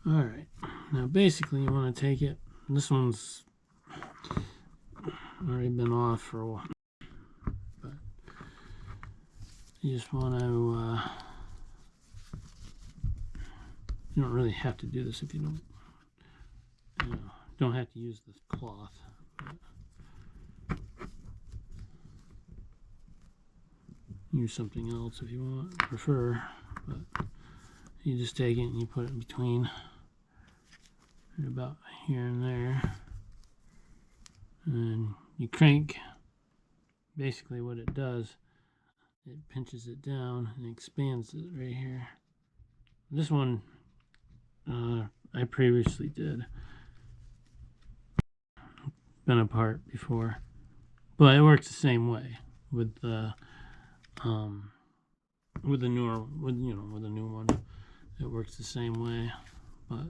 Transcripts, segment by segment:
Alright, now basically you want to take it, this one's already been off for a while, but you just want to, you don't really have to do this if you don't have to use this cloth. Use something else if you prefer, but you just take it and you put it in between, about here and there, and you crank. Basically what it does, it pinches it down and expands it right here. This one I previously did, been apart before, but it works the same way with the newer, with the new one. It works the same way, but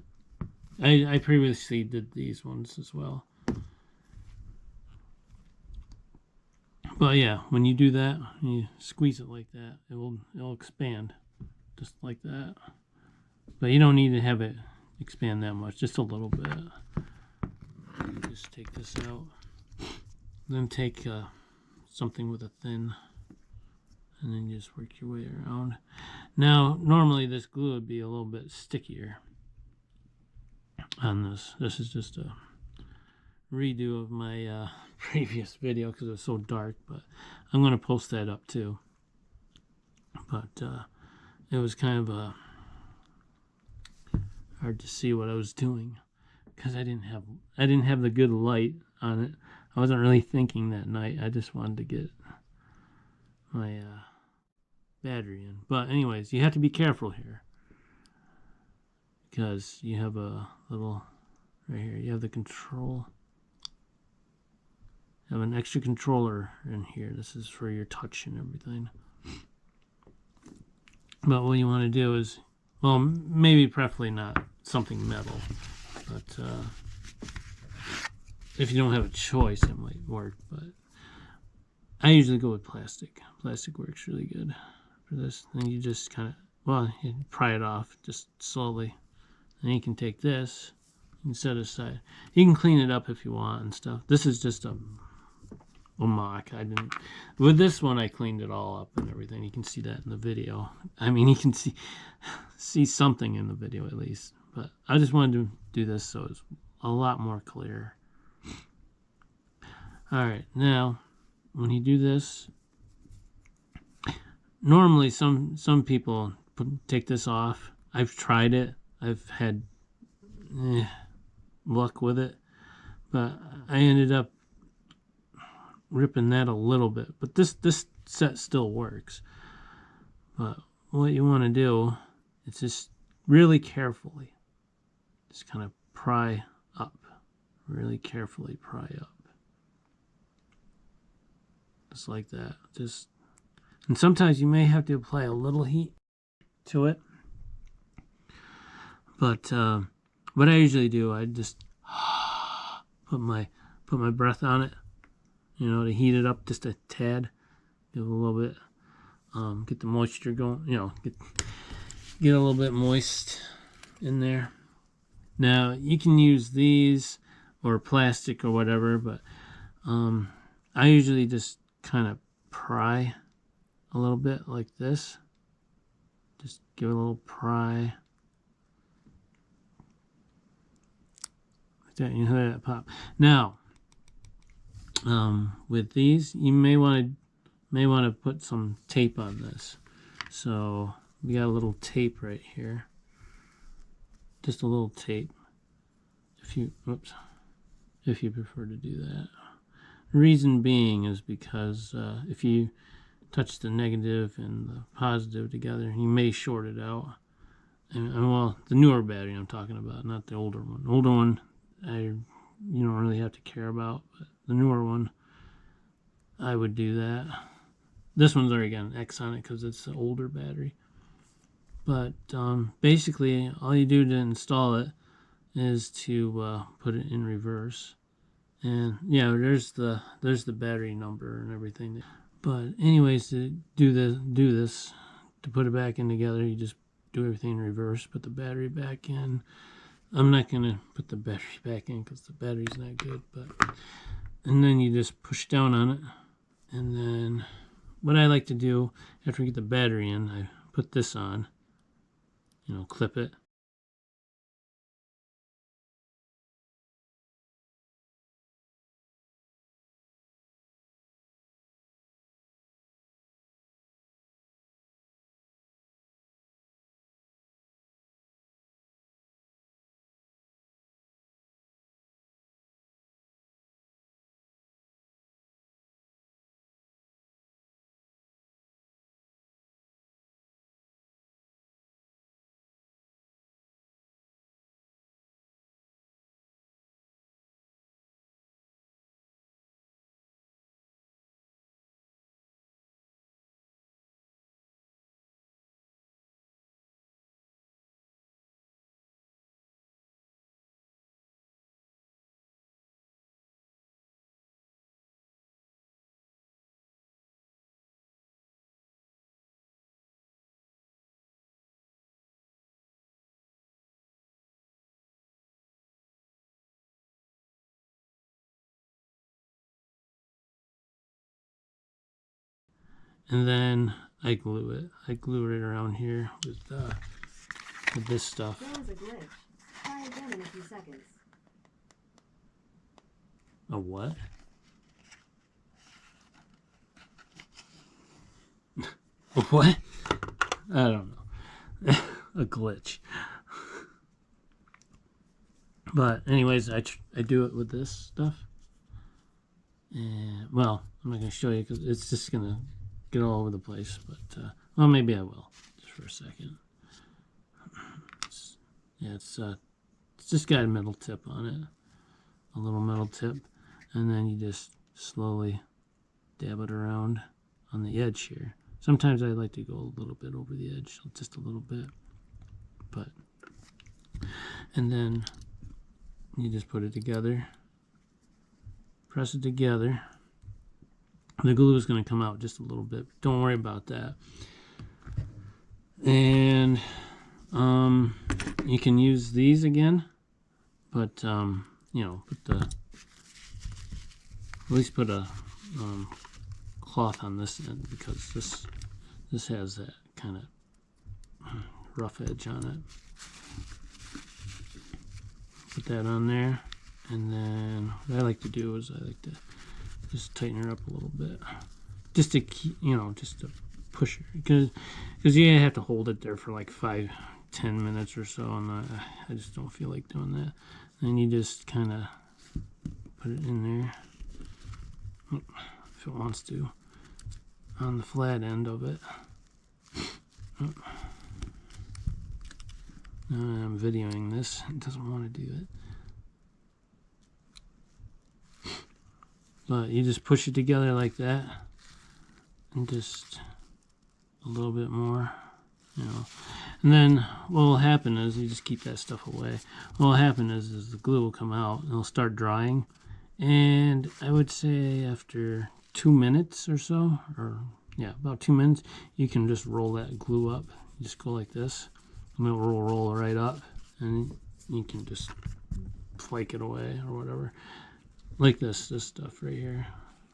I previously did these ones as well. But yeah, when you do that, you squeeze it like that, it'll expand just like that. But you don't need to have it expand that much, just a little bit. Just take this out, then take something with a thin, and then you just work your way around. Now, normally this glue would be a little bit stickier on this. This is just a redo of my previous video because it was so dark, but I'm going to post that up too. But it was kind of hard to see what I was doing because I didn't have the good light on it. I wasn't really thinking that night. I just wanted to get my battery in. But anyways, you have to be careful here because you have a little right here. You have the control. You have an extra controller in here. This is for your touch and everything. But what you want to do is, well, maybe preferably not something metal, but if you don't have a choice, it might work. But I usually go with plastic. Plastic works really good for this. Then you just kind of, well, you pry it off just slowly. And you can take this and set it aside. You can clean it up if you want and stuff. This is just a mock. With this one I cleaned it all up and everything. You can see that in the video. I mean, you can see something in the video at least. But I just wanted to do this so it's a lot more clear. Alright, now when you do this, normally some people take this off. I've tried it. I've had luck with it, but I ended up ripping that a little bit. But this set still works. But what you want to do is just really carefully, just kind of pry up, really carefully pry up. Just like that. And sometimes you may have to apply a little heat to it. But what I usually do, I just put my breath on it, to heat it up just a tad, give it a little bit, get the moisture going, get a little bit moist in there. Now you can use these or plastic or whatever, but I usually just kind of pry a little bit like this. Just give it a little pry. Like that, you hear that pop. Now, with these, you may want to put some tape on this. So we got a little tape right here. Just a little tape. If you prefer to do that. Reason being is because if you touch the negative and the positive together, you may short it out. And well, the newer battery I'm talking about, not the older one. The older one, you don't really have to care about, but the newer one, I would do that. This one's already got an X on it because it's an older battery. But basically, all you do to install it is to put it in reverse. And yeah, there's the battery number and everything. But anyways, to do this, to put it back in together, you just do everything in reverse. Put the battery back in, I'm not gonna put the battery back in because the battery's not good, but and then you just push down on it, and then what I like to do after we get the battery in, I put this on, clip it. And then I glue it. I glue it around here with this stuff. There was a glitch. Try again in a few seconds. A what? A what? I don't know. A glitch. But anyways, I do it with this stuff. And well, I'm not going to show you because it's just going to get all over the place. But well, maybe I will just for a second. It's just got a metal tip on it, a little metal tip, and then you just slowly dab it around on the edge here. Sometimes I like to go a little bit over the edge, just a little bit, and then you just put it together, press it together. The glue is going to come out just a little bit. Don't worry about that. And you can use these again, but put at least put a cloth on this end because this has that kind of rough edge on it. Put that on there, and then what I like to do is I like to just tighten her up a little bit, just to keep, just to push her, because you have to hold it there for like 5-10 minutes or so, and I just don't feel like doing that. Then you just kind of put it in there, if it wants to, on the flat end of it. I'm videoing this. It doesn't want to do it. But you just push it together like that, and just a little bit more, And then what will happen is you just keep that stuff away. What will happen is the glue will come out and it'll start drying. And I would say after 2 minutes or so, about 2 minutes, you can just roll that glue up. You just go like this, and it will roll right up, and you can just flake it away or whatever. Like this stuff right here.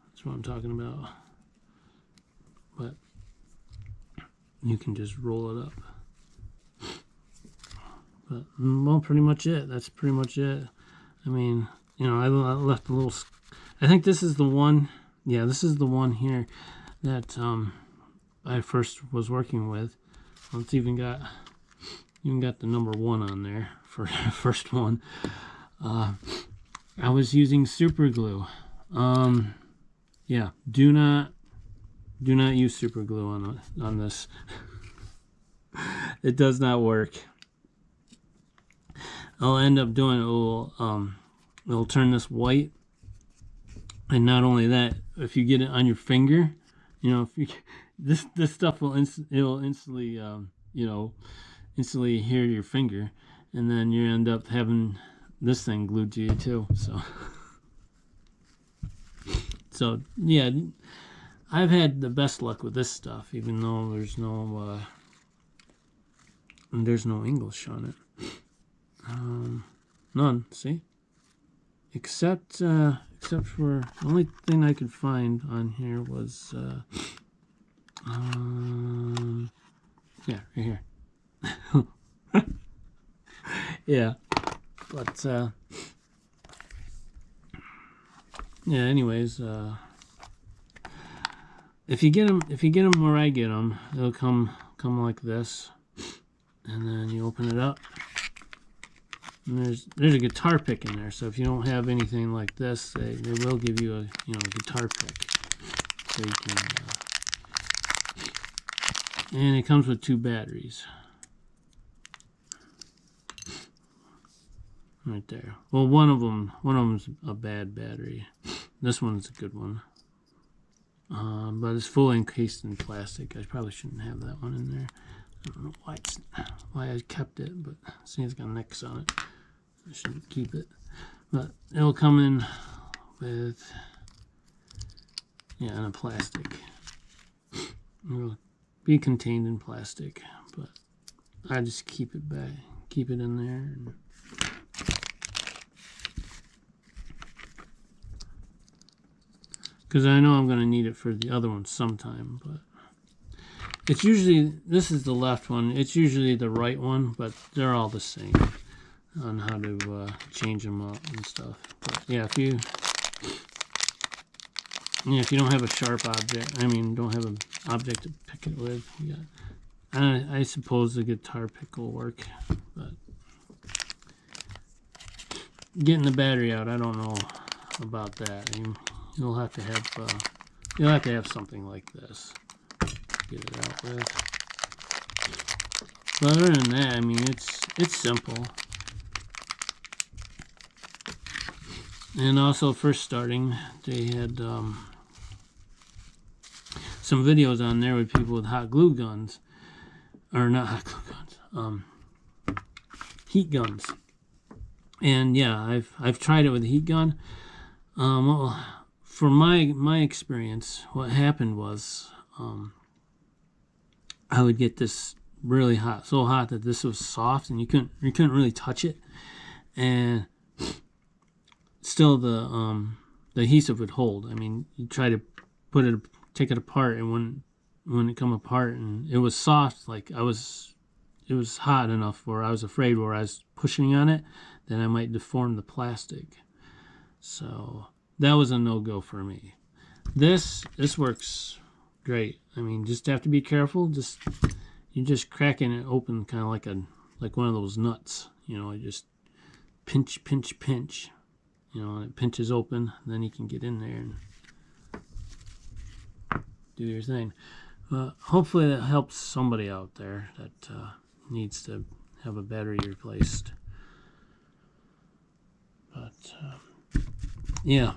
That's what I'm talking about. But you can just roll it up. But, well, pretty much it. That's pretty much it. I mean, I left a little... I think this is the one... Yeah, this is the one here that I first was working with. Well, it's even got the number 1 on there for the first one. I was using super glue. Yeah, do not use super glue on this. It does not work. I'll end up doing it'll turn this white, and not only that, if you get it on your finger, this stuff will instantly instantly adhere to your finger, and then you end up having this thing glued to you too. So yeah, I've had the best luck with this stuff, even though there's no English on it. None. See, except for the only thing I could find on here was yeah, right here. Yeah, but yeah. Anyways, if you get them where I get them, they'll come like this, and then you open it up, and there's a guitar pick in there. So if you don't have anything like this, they will give you a guitar pick, so you can. And it comes with 2 batteries. Right there. Well, one of them's a bad battery. This one's a good one. But it's fully encased in plastic. I probably shouldn't have that one in there. I don't know why I kept it, but see, it's got nicks on it. I shouldn't keep it. But it'll come in with in a plastic. It'll be contained in plastic, but I just keep it in there. And because I know I'm going to need it for the other one sometime, but it's usually, this is the left one, it's usually the right one, but they're all the same on how to change them up and stuff. But yeah, if you don't have a sharp object, don't have an object to pick it with, I suppose the guitar pick will work, but getting the battery out, I don't know about that. You'll have to have something like this to get it out with. But other than that, it's simple. And also, first starting, they had some videos on there with people with hot glue guns, or not hot glue guns, heat guns. And yeah, I've tried it with a heat gun. Well, for my experience, what happened was I would get this really hot, so hot that this was soft and you couldn't really touch it, and still the adhesive would hold. You try to take it apart, and when it come apart and it was soft, like it was hot enough where I was afraid where I was pushing on it, then I might deform the plastic. So that was a no-go for me. This works great. Just have to be careful. You're just cracking it open, kind of like one of those nuts. You just pinch, and it pinches open. And then you can get in there and do your thing. Hopefully that helps somebody out there that needs to have a battery replaced. But yeah.